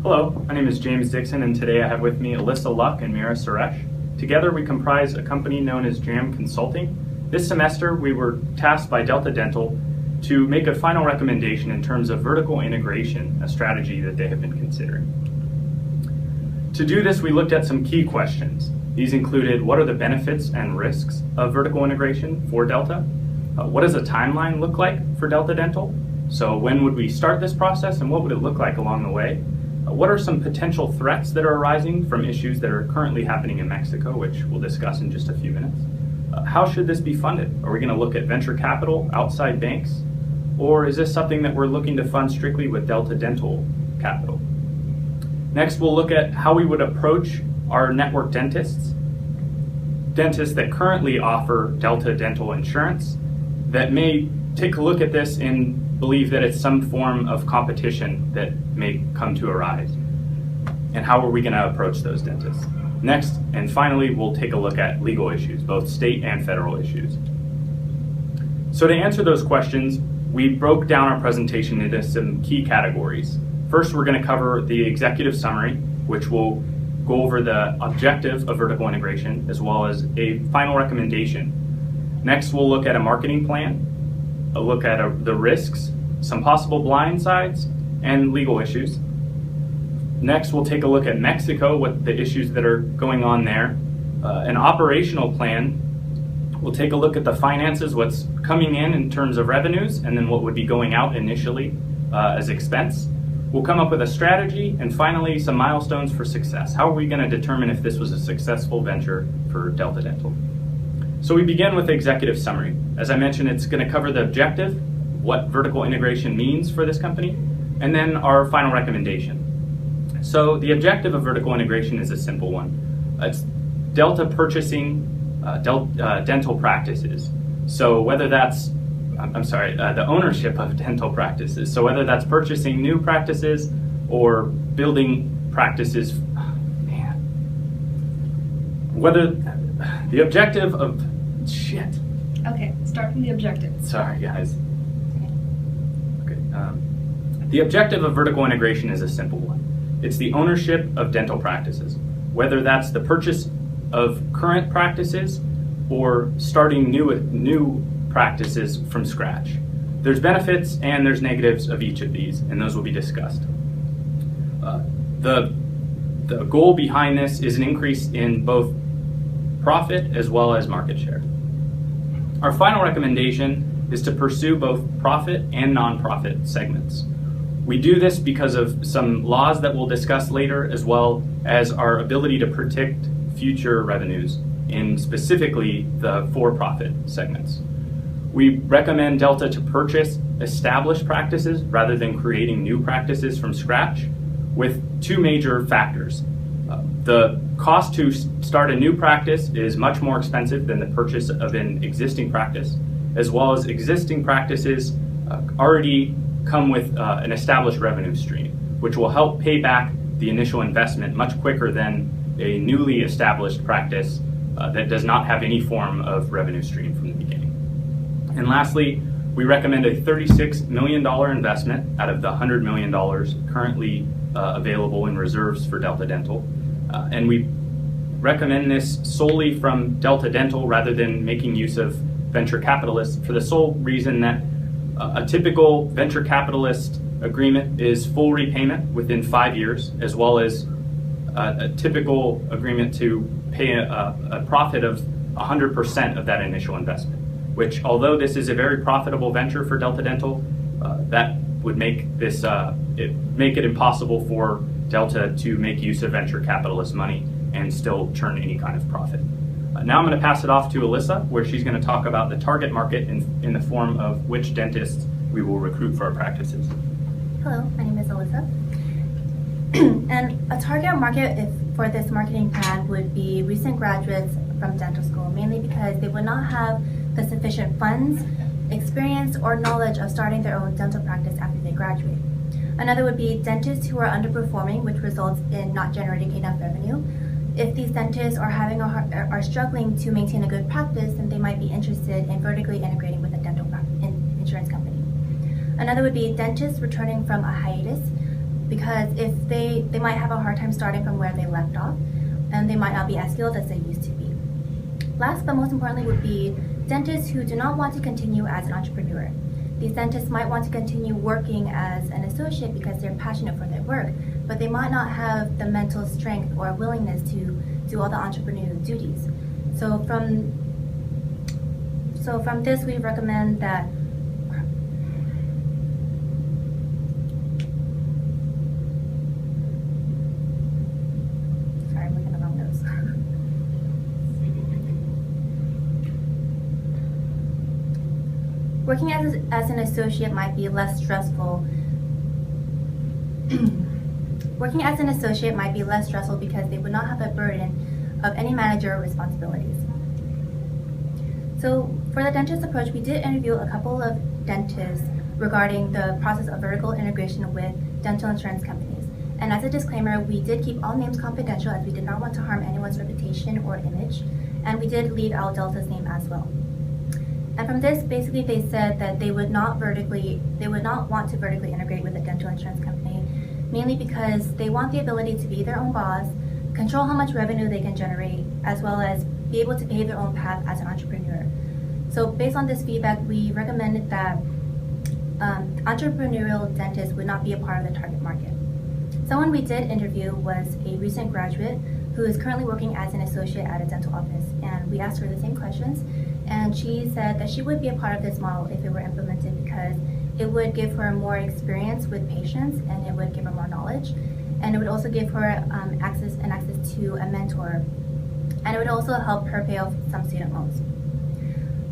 Hello, my name is James Dixon, and today I have with me Alyssa Luck and Mira Suresh. Together we comprise a company known as JAM Consulting. This semester we were tasked by Delta Dental to make a final recommendation in terms of vertical integration, a strategy that they have been considering. To do this, we looked at some key questions. These included, what are the benefits and risks of vertical integration for Delta? What does a timeline look like for Delta Dental? So when would we start this process, and what would it look like along the way? What are some potential threats that are arising from issues that are currently happening in Mexico, which we'll discuss in just a few minutes? How should this be funded? Are we going to look at venture capital, outside banks, or is this something that we're looking to fund strictly with Delta Dental capital? Next, we'll look at how we would approach our network dentists that currently offer Delta Dental insurance that may take a look at this and believe that it's some form of competition that may come to arise. And how are we going to approach those dentists? Next, and finally, we'll take a look at legal issues, both state and federal issues. So to answer those questions, we broke down our presentation into some key categories. First, we're going to cover the executive summary, which will go over the objective of vertical integration, as well as a final recommendation. Next, we'll look at a marketing plan, a look at the risks, some possible blind sides, and legal issues. Next, we'll take a look at Mexico, what the issues that are going on there. An operational plan. We'll take a look at the finances, what's coming in terms of revenues, and then what would be going out initially as expense. We'll come up with a strategy, and finally, some milestones for success. How are we going to determine if this was a successful venture for Delta Dental? So we begin with the executive summary. As I mentioned, it's going to cover the objective, what vertical integration means for this company, and then our final recommendation. So the objective of vertical integration is a simple one. It's Delta purchasing dental practices. So whether that's, the ownership of dental practices. So whether that's purchasing new practices or building practices, whether the objective of, Okay, start from the objective. Sorry, guys. Okay. The objective of vertical integration is a simple one. It's the ownership of dental practices, whether that's the purchase of current practices or starting new practices from scratch. There's benefits and there's negatives of each of these, and those will be discussed. The goal behind this is an increase in both profit as well as market share. Our final recommendation is to pursue both profit and non-profit segments. We do this because of some laws that we'll discuss later, as well as our ability to predict future revenues in specifically the for-profit segments. We recommend Delta to purchase established practices rather than creating new practices from scratch, with two major factors. The cost to start a new practice is much more expensive than the purchase of an existing practice, as well as existing practices already come with an established revenue stream, which will help pay back the initial investment much quicker than a newly established practice that does not have any form of revenue stream from the beginning. And lastly, we recommend a $36 million investment out of the $100 million currently available in reserves for Delta Dental. And we recommend this solely from Delta Dental rather than making use of venture capitalists, for the sole reason that a typical venture capitalist agreement is full repayment within 5 years, as well as a typical agreement to pay a profit of 100% of that initial investment, which, although this is a very profitable venture for Delta Dental, that would make this make it impossible for Delta to make use of venture capitalist money and still churn any kind of profit. Now I'm going to pass it off to Alyssa, where she's going to talk about the target market in the form of which dentists we will recruit for our practices. Hello, my name is Alyssa. And a target market for this marketing plan would be recent graduates from dental school, mainly because they would not have the sufficient funds, experience, or knowledge of starting their own dental practice after they graduate. Another would be dentists who are underperforming, which results in not generating enough revenue. If these dentists are struggling to maintain a good practice, then they might be interested in vertically integrating with a dental insurance company. Another would be dentists returning from a hiatus. because if they might have a hard time starting from where they left off, and they might not be as skilled as they used to be. Last but most importantly would be dentists who do not want to continue as an entrepreneur. These dentists might want to continue working as an associate because they're passionate for their work, but they might not have the mental strength or willingness to do all the entrepreneurial duties. So from this, we recommend that working as an associate might be less stressful. Working as an associate might be less stressful because they would not have a burden of any managerial responsibilities. So for the dentist approach, we did interview a couple of dentists regarding the process of vertical integration with dental insurance companies. And as a disclaimer, we did keep all names confidential as we did not want to harm anyone's reputation or image. And we did leave out Delta's name as well. And from this, basically they said that they would not want to vertically integrate with a dental insurance company, mainly because they want the ability to be their own boss, control how much revenue they can generate, as well as be able to pave their own path as an entrepreneur. So based on this feedback, we recommended that entrepreneurial dentists would not be a part of the target market. Someone we did interview was a recent graduate who is currently working as an associate at a dental office, and we asked her the same questions. And she said that she would be a part of this model if it were implemented because it would give her more experience with patients and it would give her more knowledge. And it would also give her access to a mentor. And it would also help her pay off some student loans.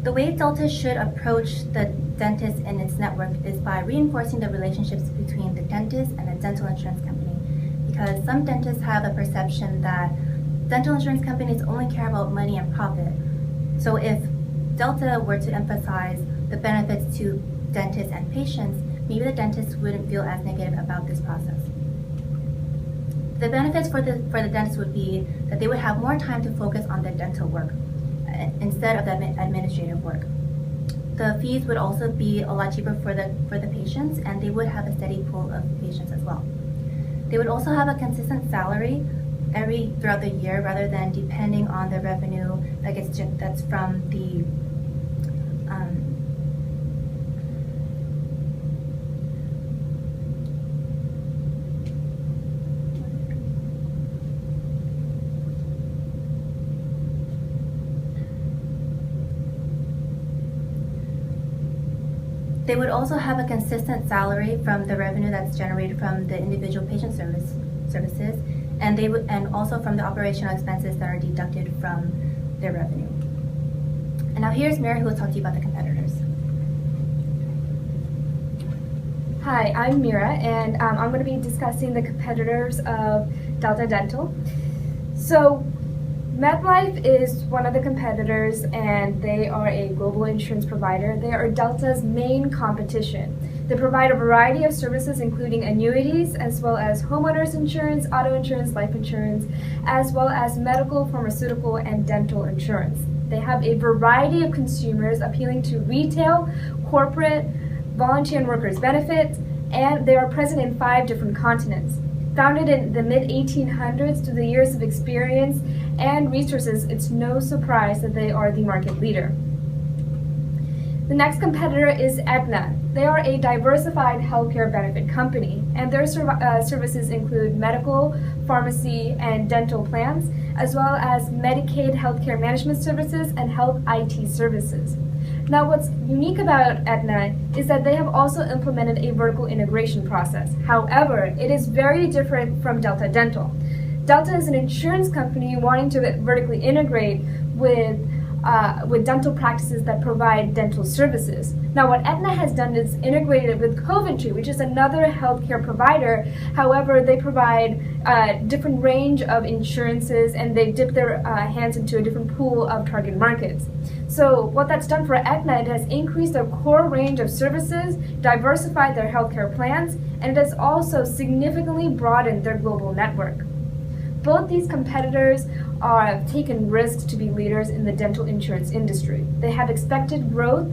The way Delta should approach the dentist in its network is by reinforcing the relationships between the dentist and the dental insurance company. Because some dentists have a perception that dental insurance companies only care about money and profit. So if Delta were to emphasize the benefits to dentists and patients, maybe the dentists wouldn't feel as negative about this process. The benefits for the dentist would be that they would have more time to focus on the dental work instead of the administrative work. The fees would also be a lot cheaper for the patients, and they would have a steady pool of patients as well. They would also have a consistent salary throughout the year rather than depending on the revenue that's from the They would also have a consistent salary from the revenue that's generated from the individual patient services, and also from the operational expenses that are deducted from their revenue. And now here's Mary, who will talk to you about the competitors. Hi, I'm Mira, and I'm going to be discussing the competitors of Delta Dental. So MetLife is one of the competitors, and they are a global insurance provider. They are Delta's main competition. They provide a variety of services, including annuities, as well as homeowners insurance, auto insurance, life insurance, as well as medical, pharmaceutical, and dental insurance. They have a variety of consumers appealing to retail, corporate, volunteer and workers' benefits, and they are present in 5 different continents. Founded in the mid-1800s, through the years of experience and resources, it's no surprise that they are the market leader. The next competitor is Aetna. They are a diversified healthcare benefit company, and their services include medical, pharmacy, and dental plans, as well as Medicaid healthcare management services and health IT services. Now, what's unique about Aetna is that they have also implemented a vertical integration process. However, it is very different from Delta Dental. Delta is an insurance company wanting to vertically integrate with dental practices that provide dental services. Now, what Aetna has done is integrated it with Coventry, which is another healthcare provider. However, they provide a different range of insurances, and they dip their hands into a different pool of target markets. So what that's done for Aetna, it has increased their core range of services, diversified their healthcare plans, and it has also significantly broadened their global network. Both these competitors have taken risks to be leaders in the dental insurance industry. They have expected growth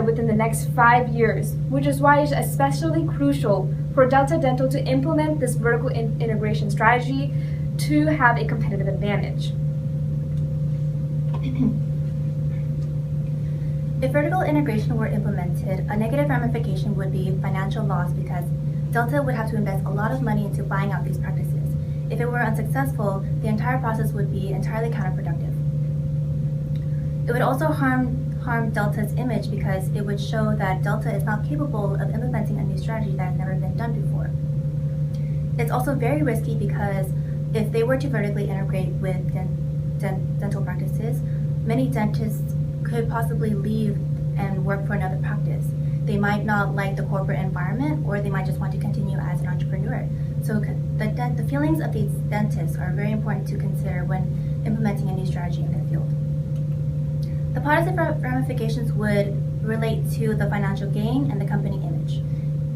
within the next 5 years, which is why it's especially crucial for Delta Dental to implement this vertical integration strategy to have a competitive advantage. If vertical integration were implemented, a negative ramification would be financial loss because Delta would have to invest a lot of money into buying out these practices. If it were unsuccessful, the entire process would be entirely counterproductive. It would also harm Delta's image because it would show that Delta is not capable of implementing a new strategy that has never been done before. It's also very risky because if they were to vertically integrate with dental practices, many dentists could possibly leave and work for another practice. They might not like the corporate environment, or they might just want to continue as an entrepreneur. So the feelings of these dentists are very important to consider when implementing a new strategy in their field. The positive ramifications would relate to the financial gain and the company image.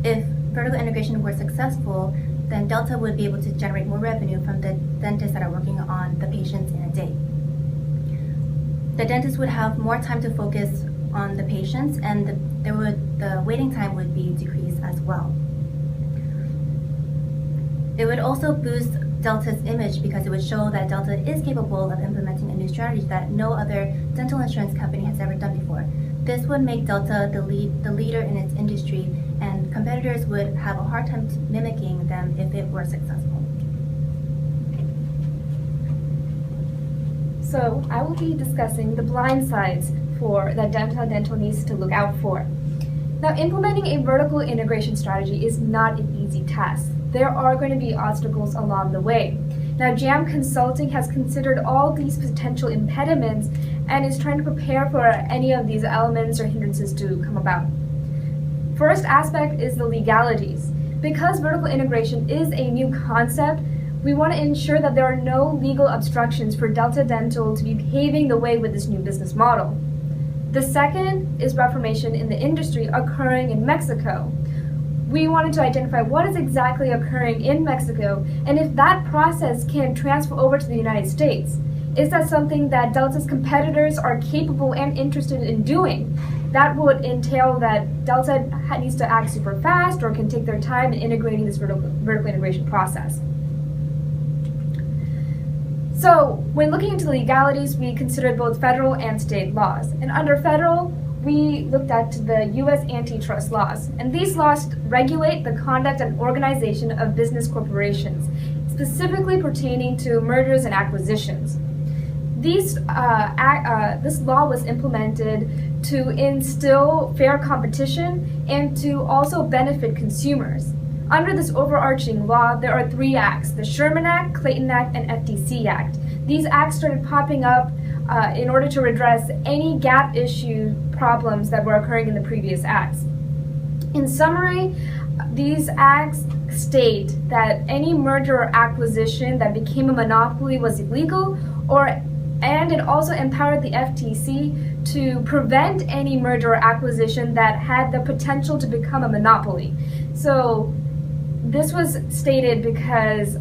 If vertical integration were successful, then Delta would be able to generate more revenue from the dentists that are working on the patients in a day. The dentist would have more time to focus on the patients, and the waiting time would be decreased as well. It would also boost Delta's image because it would show that Delta is capable of implementing a new strategy that no other dental insurance company has ever done before. This would make Delta the leader in its industry, and competitors would have a hard time mimicking them if it were successful. So I will be discussing the blind sides that Delta Dental needs to look out for. Now, implementing a vertical integration strategy is not an easy task. There are going to be obstacles along the way. Now, JAM Consulting has considered all these potential impediments and is trying to prepare for any of these elements or hindrances to come about. First aspect is the legalities. Because vertical integration is a new concept, we want to ensure that there are no legal obstructions for Delta Dental to be paving the way with this new business model. The second is reformation in the industry occurring in Mexico. We wanted to identify what is exactly occurring in Mexico and if that process can transfer over to the United States. Is that something that Delta's competitors are capable and interested in doing? That would entail that Delta needs to act super fast or can take their time in integrating this vertical integration process. So, when looking into the legalities, we considered both federal and state laws. And under federal, we looked at the U.S. antitrust laws. And these laws regulate the conduct and organization of business corporations, specifically pertaining to mergers and acquisitions. This law was implemented to instill fair competition and to also benefit consumers. Under this overarching law, there are 3 acts: the Sherman Act, Clayton Act, and FTC Act. These acts started popping up in order to redress any gap issue problems that were occurring in the previous acts. In summary, these acts state that any merger or acquisition that became a monopoly was illegal, and it also empowered the FTC to prevent any merger or acquisition that had the potential to become a monopoly. So this was stated because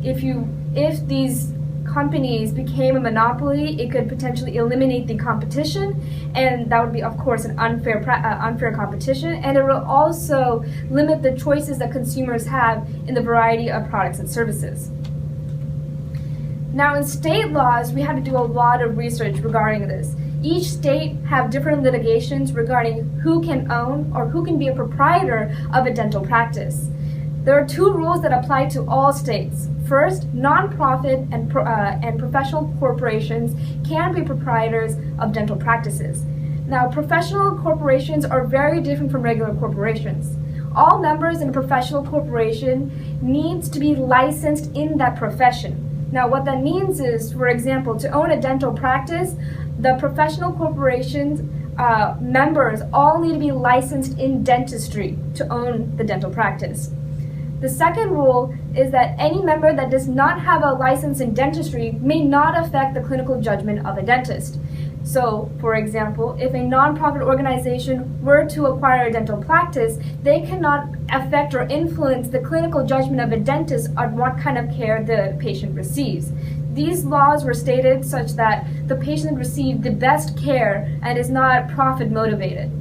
if these companies became a monopoly, it could potentially eliminate the competition, and that would be, of course, an unfair competition, and it will also limit the choices that consumers have in the variety of products and services. Now, in state laws, we had to do a lot of research regarding this. Each state have different litigations regarding who can own or who can be a proprietor of a dental practice. There are 2 rules that apply to all states. First, nonprofit and professional corporations can be proprietors of dental practices. Now, professional corporations are very different from regular corporations. All members in a professional corporation needs to be licensed in that profession. Now, what that means is, for example, to own a dental practice, the professional corporation's members all need to be licensed in dentistry to own the dental practice. The second rule is that any member that does not have a license in dentistry may not affect the clinical judgment of a dentist. So, for example, if a nonprofit organization were to acquire a dental practice, they cannot affect or influence the clinical judgment of a dentist on what kind of care the patient receives. These laws were stated such that the patient received the best care and is not profit motivated.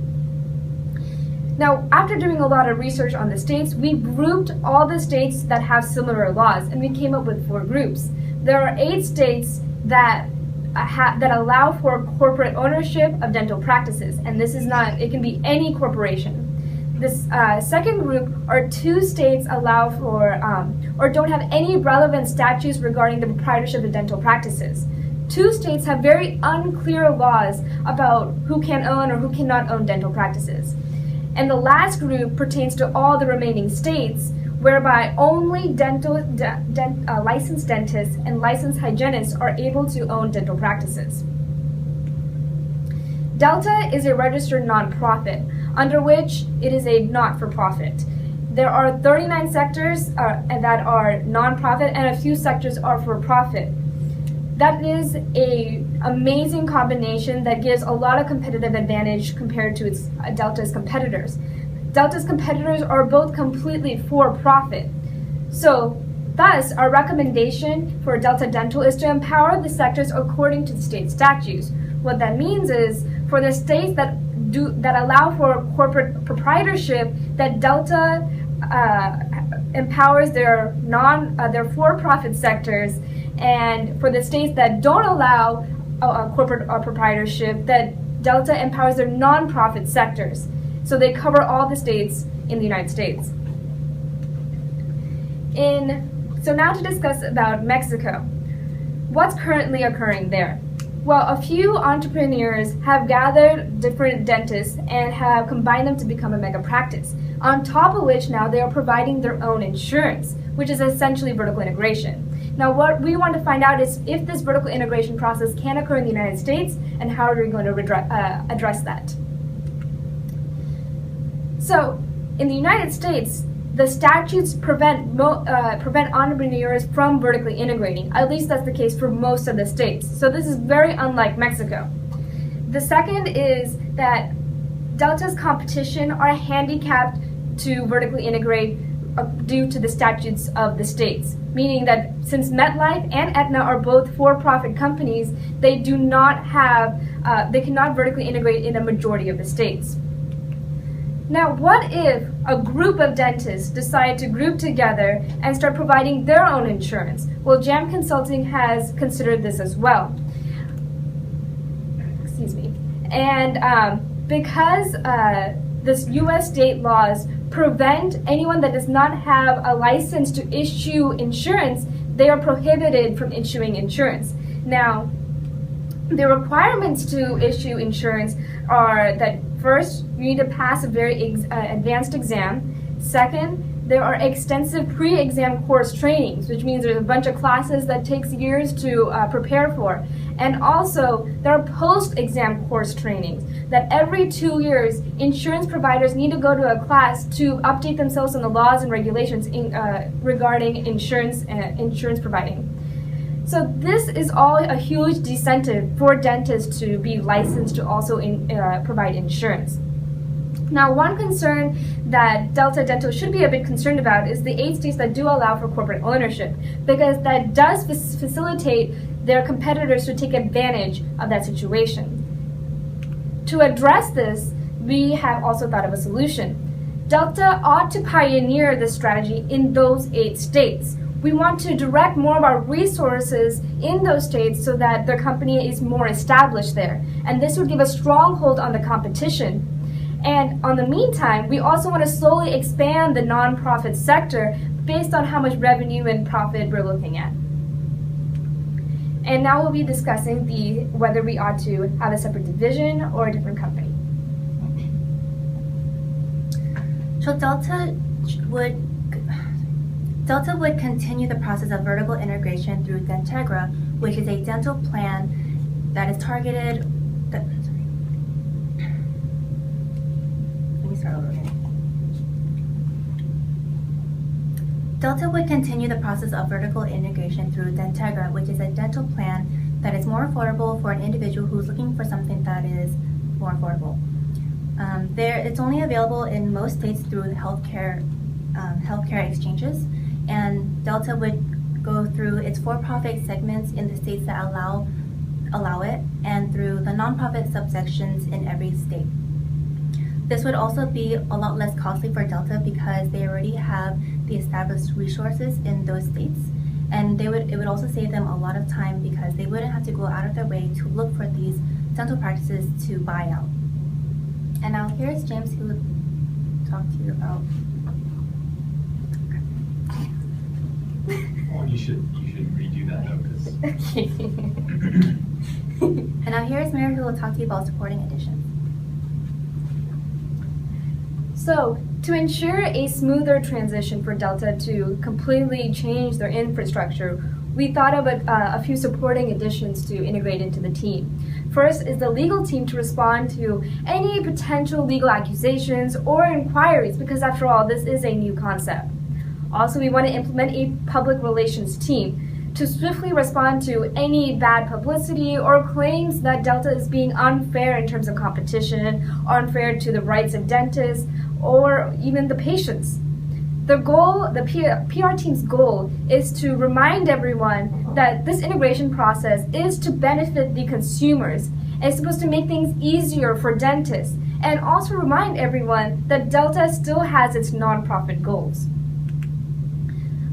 Now, after doing a lot of research on the states, we grouped all the states that have similar laws, and we came up with 4 groups. There are 8 states that allow for corporate ownership of dental practices, and this is not, it can be any corporation. This second group are 2 states allow for or don't have any relevant statutes regarding the proprietorship of dental practices. 2 states have very unclear laws about who can own or who cannot own dental practices. And the last group pertains to all the remaining states, whereby only licensed dentists and licensed hygienists are able to own dental practices. Delta is a registered nonprofit, under which it is a not-for-profit. There are 39 sectors that are nonprofit, and a few sectors are for-profit. That is an amazing combination that gives a lot of competitive advantage compared to Delta's competitors. Delta's competitors are both completely for-profit. So, thus, our recommendation for Delta Dental is to empower the sectors according to the state statutes. What that means is, for the states that allow for corporate proprietorship, that Delta empowers their for-profit sectors, and for the states that don't allow corporate proprietorship, that Delta empowers their non-profit sectors. So they cover all the states in the United States. So now to discuss about Mexico. What's currently occurring there? Well, a few entrepreneurs have gathered different dentists and have combined them to become a mega practice. On top of which now they are providing their own insurance, which is essentially vertical integration. Now what we want to find out is if this vertical integration process can occur in the United States, and how are we going to address that. So in the United States, the statutes prevent entrepreneurs from vertically integrating. At least that's the case for most of the states. So this is very unlike Mexico. The second is that Delta's competition are handicapped to vertically integrate due to the statutes of the states, meaning that since MetLife and Aetna are both for-profit companies, they cannot vertically integrate in a majority of the states. Now, what if a group of dentists decide to group together and start providing their own insurance? Well, JAM Consulting has considered this as well. Excuse me. And because this U.S. state laws prevent anyone that does not have a license to issue insurance, they are prohibited from issuing insurance. Now, the requirements to issue insurance are that first, you need to pass a very advanced exam. Second, there are extensive pre-exam course trainings, which means there's a bunch of classes that takes years to prepare for. And also, there are post-exam course trainings that every 2 years, insurance providers need to go to a class to update themselves on the laws and regulations regarding insurance providing. So this is all a huge disincentive for dentists to be licensed to also provide insurance. Now, one concern that Delta Dental should be a bit concerned about is the 8 states that do allow for corporate ownership, because that does facilitate their competitors to take advantage of that situation. To address this, we have also thought of a solution. Delta ought to pioneer this strategy in those 8 states. We want to direct more of our resources in those states so that their company is more established there. And this would give a stronghold on the competition. And on the meantime, we also want to slowly expand the nonprofit sector based on how much revenue and profit we're looking at. And now we'll be discussing whether we ought to have a separate division or a different company. So Delta would continue the process of vertical integration through Dentegra, which is a dental plan that is targeted. Let me start over again. Delta would continue the process of vertical integration through Dentegra, which is a dental plan that is more affordable for an individual who's looking for something that is more affordable. It's only available in most states through the healthcare exchanges, and Delta would go through its for-profit segments in the states that allow it, and through the nonprofit subsections in every state. This would also be a lot less costly for Delta because they already have the established resources in those states. And it would also save them a lot of time because they wouldn't have to go out of their way to look for these dental practices to buy out. And now here's James who will talk to you about. Oh, you should redo that though, because. And now here's Mary who will talk to you about supporting additions. So, to ensure a smoother transition for Delta to completely change their infrastructure, we thought of a few supporting additions to integrate into the team. First is the legal team to respond to any potential legal accusations or inquiries, because after all, this is a new concept. Also, we want to implement a public relations team to swiftly respond to any bad publicity or claims that Delta is being unfair in terms of competition, or unfair to the rights of dentists, or even the patients. The goal, the PR team's goal, is to remind everyone that this integration process is to benefit the consumers. It's supposed to make things easier for dentists, and also remind everyone that Delta still has its nonprofit goals.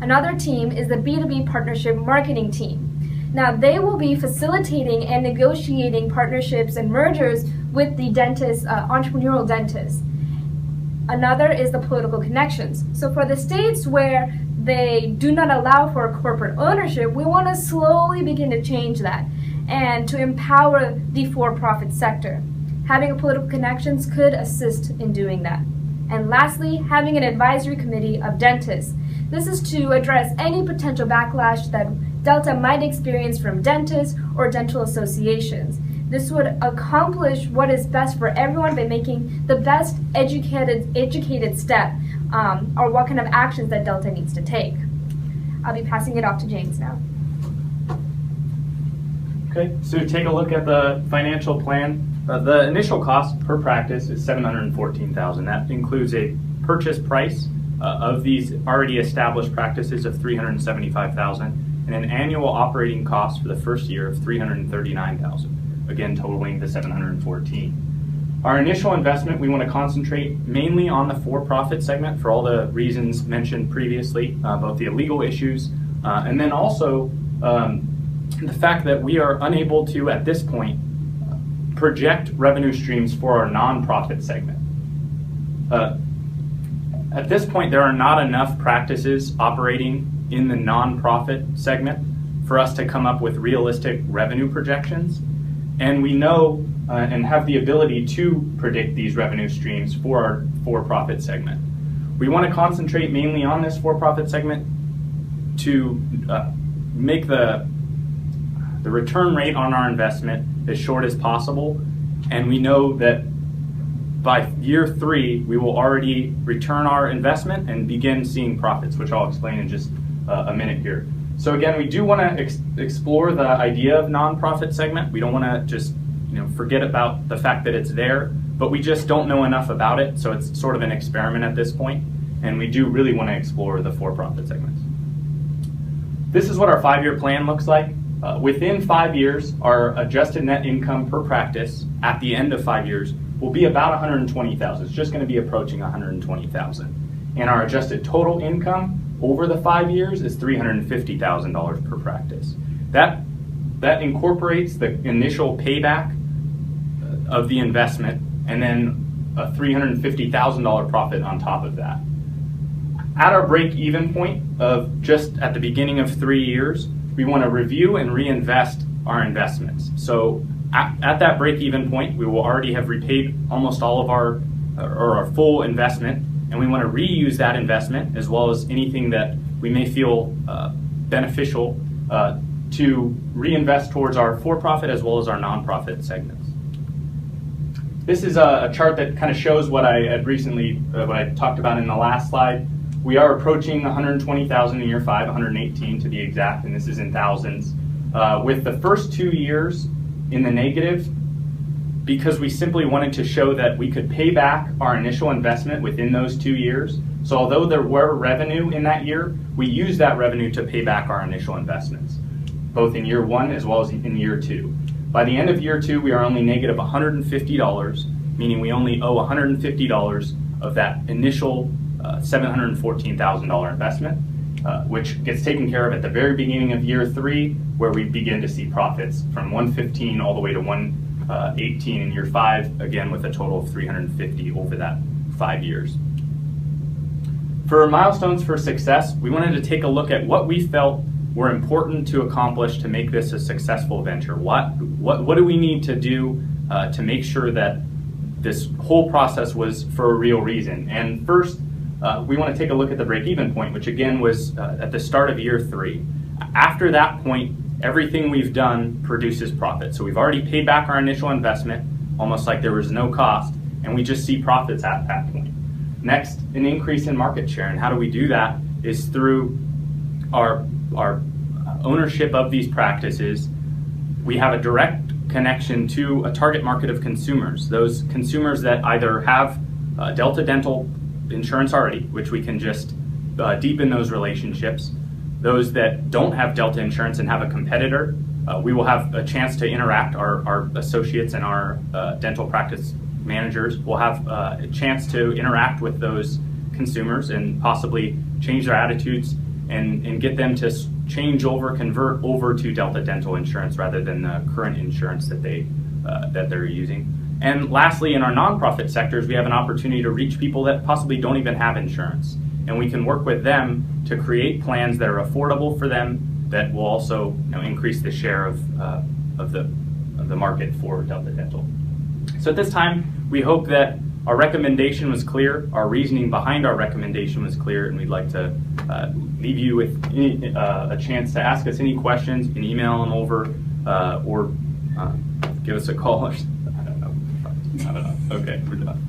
Another team is the B2B partnership marketing team. Now, they will be facilitating and negotiating partnerships and mergers with the dentists, entrepreneurial dentists. Another is the political connections. So for the states where they do not allow for corporate ownership, we want to slowly begin to change that and to empower the for-profit sector. Having a political connections could assist in doing that. And lastly, having an advisory committee of dentists. This is to address any potential backlash that Delta might experience from dentists or dental associations. This would accomplish what is best for everyone by making the best educated step, or what kind of actions that Delta needs to take. I'll be passing it off to James now. Okay, so take a look at the financial plan. The initial cost per practice is $714,000. That includes a purchase price of these already established practices of $375,000 and an annual operating cost for the first year of $339,000, again totaling the $714,000. Our initial investment, we want to concentrate mainly on the for-profit segment for all the reasons mentioned previously, both the illegal issues and then also the fact that we are unable to, at this point, project revenue streams for our nonprofit segment. At this point, there are not enough practices operating in the nonprofit segment for us to come up with realistic revenue projections. And we know and have the ability to predict these revenue streams for our for-profit segment. We want to concentrate mainly on this for-profit segment to make the return rate on our investment as short as possible. And we know that by year 3, we will already return our investment and begin seeing profits, which I'll explain in just a minute here. So again, we do want to explore the idea of nonprofit segment. We don't want to just forget about the fact that it's there, but we just don't know enough about it. So it's sort of an experiment at this point, and we do really want to explore the for-profit segments. This is what our 5-year plan looks like. Within 5 years, our adjusted net income per practice at the end of 5 years will be about $120,000. It's just going to be approaching $120,000. And our adjusted total income over the 5 years is $350,000 per practice. That incorporates the initial payback of the investment and then a $350,000 profit on top of that. At our break-even point of just at the beginning of 3 years, we want to review and reinvest our investments. So at that break-even point, we will already have repaid almost all of our full investment, and we want to reuse that investment as well as anything that we may feel beneficial to reinvest towards our for-profit as well as our nonprofit segments. This is a chart that kind of shows what I had recently, what I talked about in the last slide. We are approaching 120,000 in year 5, 118 to be exact, and this is in thousands. With the first 2 years in the negative, because we simply wanted to show that we could pay back our initial investment within those 2 years. So although there were revenue in that year, we used that revenue to pay back our initial investments, both in year 1 as well as in year 2. By the end of year 2, we are only negative $150, meaning we only owe $150 of that initial $714,000 investment, which gets taken care of at the very beginning of year 3, where we begin to see profits from $115 all the way to $118 in year 5, again with a total of $350 over that 5 years. For milestones for success, we wanted to take a look at what we felt were important to accomplish to make this a successful venture. What do we need to do to make sure that this whole process was for a real reason? And first, we want to take a look at the break-even point, which again was at the start of year 3. After that point, everything we've done produces profit. So we've already paid back our initial investment, almost like there was no cost, and we just see profits at that point. Next, an increase in market share. And how do we do that is through our ownership of these practices. We have a direct connection to a target market of consumers, those consumers that either have Delta Dental insurance already, which we can just deepen those relationships. Those that don't have Delta insurance and have a competitor, we will have a chance to interact. Our associates and our dental practice managers will have a chance to interact with those consumers and possibly change their attitudes and get them to convert over to Delta Dental insurance rather than the current insurance that they're using. And lastly, in our nonprofit sectors, we have an opportunity to reach people that possibly don't even have insurance. And we can work with them to create plans that are affordable for them that will also increase the share of the market for Delta Dental. So at this time, we hope that our recommendation was clear, our reasoning behind our recommendation was clear, and we'd like to leave you with a chance to ask us any questions. You can email them over or give us a call. I don't know. Okay, we're done.